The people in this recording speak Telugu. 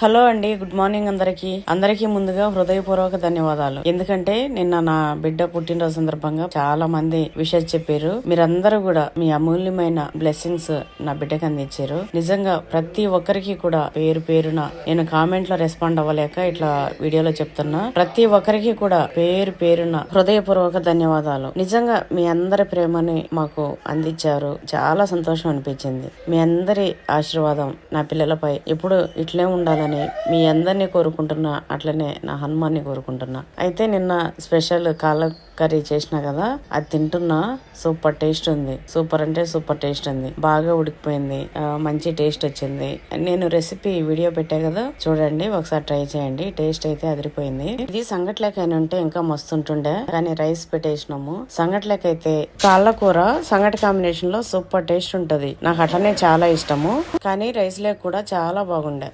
హలో అండి, గుడ్ మార్నింగ్ అందరికీ ముందుగా హృదయపూర్వక ధన్యవాదాలు. ఎందుకంటే నిన్న నా బిడ్డ పుట్టినరోజు సందర్భంగా చాలా మంది విషెస్ చెప్పారు. మీరందరూ కూడా మీ అమూల్యమైన బ్లెస్సింగ్స్ నా బిడ్డకు అందించారు. నిజంగా ప్రతి ఒక్కరికి కూడా పేరు పేరున నేను కామెంట్ లో రెస్పాండ్ అవ్వలేక ఇట్లా వీడియోలో చెప్తున్నా. ప్రతి ఒక్కరికి కూడా పేరు పేరున హృదయపూర్వక ధన్యవాదాలు. నిజంగా మీ అందరి ప్రేమని మాకు అందించారు. చాలా సంతోషం అనిపించింది. మీ అందరి ఆశీర్వాదం నా పిల్లలపై ఎప్పుడు ఇట్లే ఉండాలని మీ అందరినీ కోరుకుంటున్నా. అట్లనే నా హనుమాన్ని కోరుకుంటున్నా. అయితే నిన్న స్పెషల్ కాళ్ళ కర్రీ చేసిన కదా, అది తింటున్నా. సూపర్ టేస్ట్ ఉంది. సూపర్ అంటే సూపర్ టేస్ట్ ఉంది. బాగా ఉడికిపోయింది. మంచి టేస్ట్ వచ్చింది. నేను రెసిపీ వీడియో పెట్టా కదా, చూడండి, ఒకసారి ట్రై చేయండి. టేస్ట్ అయితే అదిరిపోయింది. ఇది సంగట్లేకైనా ఉంటే ఇంకా మస్తు ఉంటుండే, కానీ రైస్ పెట్టేసినాము. సంగట్లేకైతే కాళ్ళ కూర సంగటి కాంబినేషన్ లో సూపర్ టేస్ట్ ఉంటది. నాకు అట్లనే చాలా ఇష్టము, కానీ రైస్ లేక కూడా చాలా బాగుండే.